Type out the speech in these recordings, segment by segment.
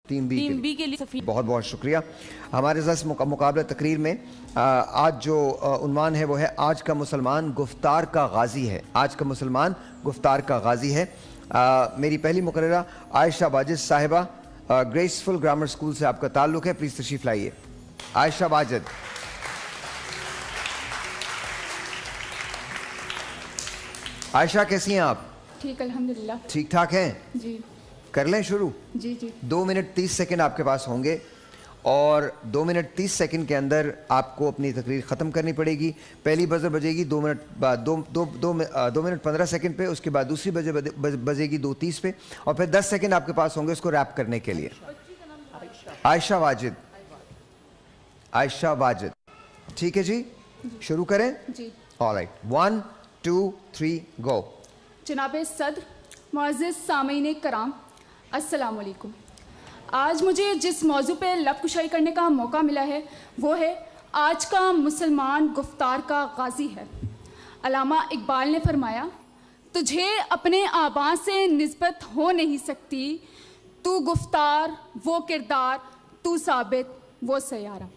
Team B के लिए बहुत बहुत शुक्रिया। हमारे साथ मुकाबला तकरीर में आज जो उन्वान है वो है आज का मुसलमान गुफ्तार का गाजी है। आज का मुसलमान गुफ्तार का गाजी है। मेरी पहली मुकर्ररा आयशा वाजिद साहिबा, ग्रेसफुल ग्रामर स्कूल से आपका ताल्लुक़ है, प्लीज़ तशरीफ़ लाइए। आयशा वाजिद। आयशा कैसी हैं आप? ठीक, अल्हम्दुलिल्लाह। ठीक ठाक हैं जी। कर लें शुरू? जी जी। 2 मिनट 30 सेकंड आपके पास होंगे और 2 मिनट 30 सेकंड के अंदर आपको अपनी तकरीर ख़त्म करनी पड़ेगी। पहली बजर बजेगी 2 मिनट बाद 2 मिनट 15 सेकंड पे, उसके बाद दूसरी बजेगी 2:30 पे, और फिर 10 सेकंड आपके पास होंगे उसको रैप करने के लिए। आयशा वाजिद। आयशा वाजिद, ठीक है जी, शुरू करें? जी। ऑलराइट, 1 2 3 गो। जनाब सदर, मुअज़्ज़िज़ सामीन कराम, अस्सलाम वालेकुम। आज मुझे जिस मौजू पे लब कुशाई करने का मौका मिला है वो है आज का मुसलमान गुफ्तार का गाजी है। अल्लामा इकबाल ने फरमाया, तुझे अपने आबा से निस्बत हो नहीं सकती, तू गुफ्तार वो किरदार, तू साबित वो सयारा।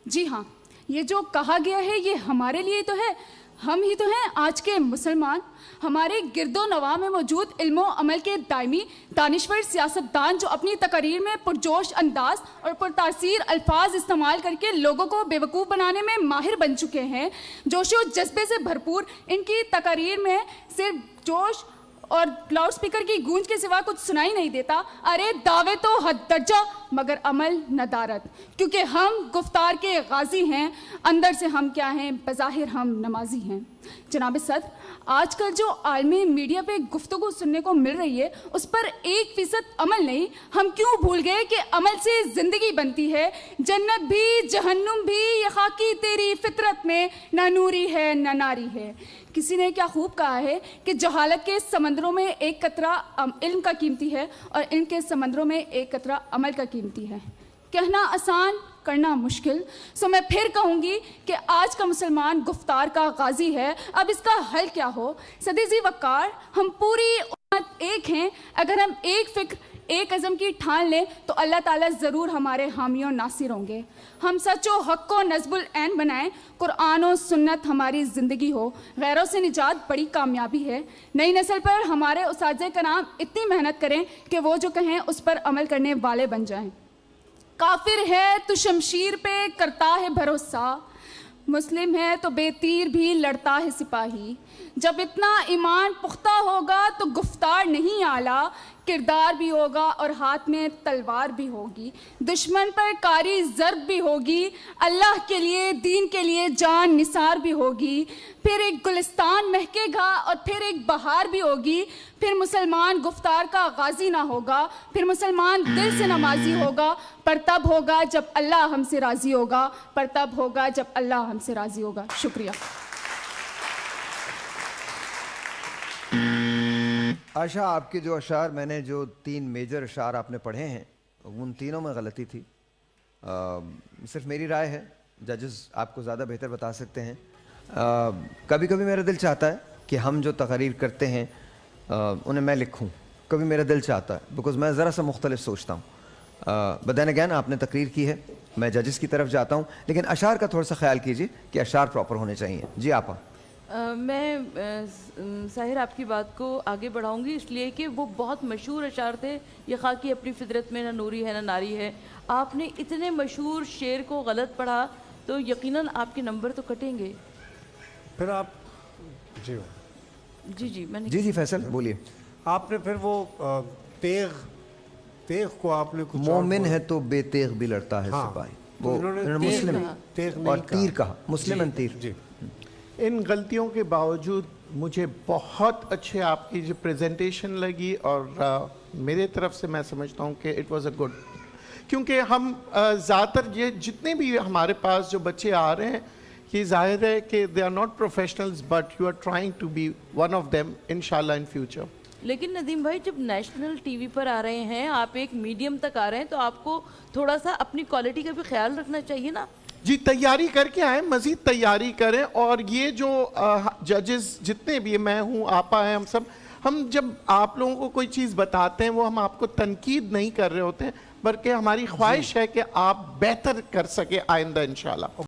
जी हाँ, ये जो कहा गया है ये हमारे लिए तो है, हम ही तो हैं आज के मुसलमान। हमारे गिरदो नवा में मौजूद इल्मो अमल के दायमी दानिश्वर सियासतदान जो अपनी तकरीर में पुरजोश अंदाज और पुरतासीर अल्फाज इस्तेमाल करके लोगों को बेवकूफ़ बनाने में माहिर बन चुके हैं, जोशो जज्बे से भरपूर इनकी तकरीर में सिर्फ जोश और लाउड स्पीकर की गूंज के सिवा कुछ सुनाई नहीं देता। अरे दावे तो हद दर्जा मगर अमल नदारत, क्योंकि हम गुफ्तार के गाजी हैं, अंदर से हम क्या हैं, बज़ाहिर हम नमाजी हैं। जनाब सद, आजकल जो आलमी मीडिया पे गुफ्तगू सुनने को मिल रही है उस पर 1% अमल नहीं। हम क्यों भूल गए कि अमल से ज़िंदगी बनती है, जन्नत भी जहन्नुम भी ये खाकी तेरी फितरत में, न नूरी है न नारी है। किसी ने क्या खूब कहा है कि जहालत के समंदरों में एक कतरा इल्म का कीमती है और इल्म के समंदरों में एक कतरा अमल का कीमती है। कहना आसान, करना मुश्किल। सो मैं फिर कहूँगी कि आज का मुसलमान गुफ्तार का गाजी है। अब इसका हल क्या हो? सदीजी वक़ार, हम पूरी उम्मत एक हैं। अगर हम एक फ़िक्र एक अज़म की ठान लें तो अल्लाह ताला ज़रूर हमारे हामी और नासिर होंगे। हम सच्चो हक़ को नज़्बुल ऐन बनाएं, कुरान और सुन्नत हमारी ज़िंदगी हो, गैरों से निजात बड़ी कामयाबी है। नई नस्ल पर हमारे उस्ताज़े कराम इतनी मेहनत करें कि वो जो कहें उस पर अमल करने वाले बन जाएं। काफिर है तो शमशीर पे करता है भरोसा, मुस्लिम है तो बेतीर भी लड़ता है सिपाही। जब इतना ईमान पुख्ता होगा तो गुफ्तार नहीं आला, किरदार भी होगा और हाथ में तलवार भी होगी। दुश्मन पर कारी ज़र्ब भी होगी, अल्लाह के लिए दीन के लिए जान निसार भी होगी। फिर एक गुलिस्तान महकेगा और फिर एक बहार भी होगी। फिर मुसलमान गुफ्तार का गाजी ना होगा, फिर मुसलमान दिल से नमाजी होगा। पर तब होगा जब अल्लाह हमसे राज़ी होगा, पर तब होगा जब अल्लाह हमसे राज़ी होगा। शुक्रिया। आशा, आपके जो अशार, मैंने जो 3 मेजर अशार आपने पढ़े हैं उन तीनों में गलती थी। सिर्फ मेरी राय है, जजेस आपको ज़्यादा बेहतर बता सकते हैं। कभी कभी मेरा दिल चाहता है कि हम जो तकरीर करते हैं उन्हें मैं लिखूं, कभी मेरा दिल चाहता है, बिकॉज मैं ज़रा सा मुख्तलिफ सोचता हूँ। बट देन अगैन आपने तकरीर की है, मैं जजेस की तरफ जाता हूँ, लेकिन अशार का थोड़ा सा ख्याल कीजिए कि अशार प्रॉपर होने चाहिए। जी आपा। मैं साहिर आपकी बात को आगे बढ़ाऊंगी इसलिए कि वो बहुत मशहूर अशार थे, ये खाकी अपनी फितरत में न नूरी है न नारी है। आपने इतने मशहूर शेर को गलत पढ़ा तो यकीनन आपके नंबर तो कटेंगे। फिर आप जी जी मैंने जी फैसल बोलिए। आपने फिर वो तेग को आपने कुछ मोमिन है तो बेतेग भी लड़ता है सिपाही, वो मुस्लिम और तीर कहा, मुस्लिम एंड तीर। जी, इन गलतियों के बावजूद मुझे बहुत अच्छे आपकी जो प्रेजेंटेशन लगी और मेरे तरफ से मैं समझता हूँ कि इट वाज अ गुड, क्योंकि हम ज़्यादातर ये जितने भी हमारे पास जो बच्चे आ रहे हैं ये जाहिर है कि they are not professionals but you are trying to be one of them इंशाल्लाह इन फ्यूचर। लेकिन नदीम भाई, जब नेशनल टीवी पर आ रहे हैं, आप एक मीडियम तक आ रहे हैं, तो आपको थोड़ा सा अपनी क्वालिटी का भी ख्याल रखना चाहिए ना। जी, तैयारी करके आए, मज़ीद तैयारी करें। और ये जो जजेस जितने भी, मैं हूँ, आपा है, हम जब आप लोगों को कोई चीज़ बताते हैं वो हम आपको तनकीद नहीं कर रहे होते हैं, بلکہ ہماری خواہش ہے کہ آپ بہتر کر سکے آئندہ انشاءاللہ.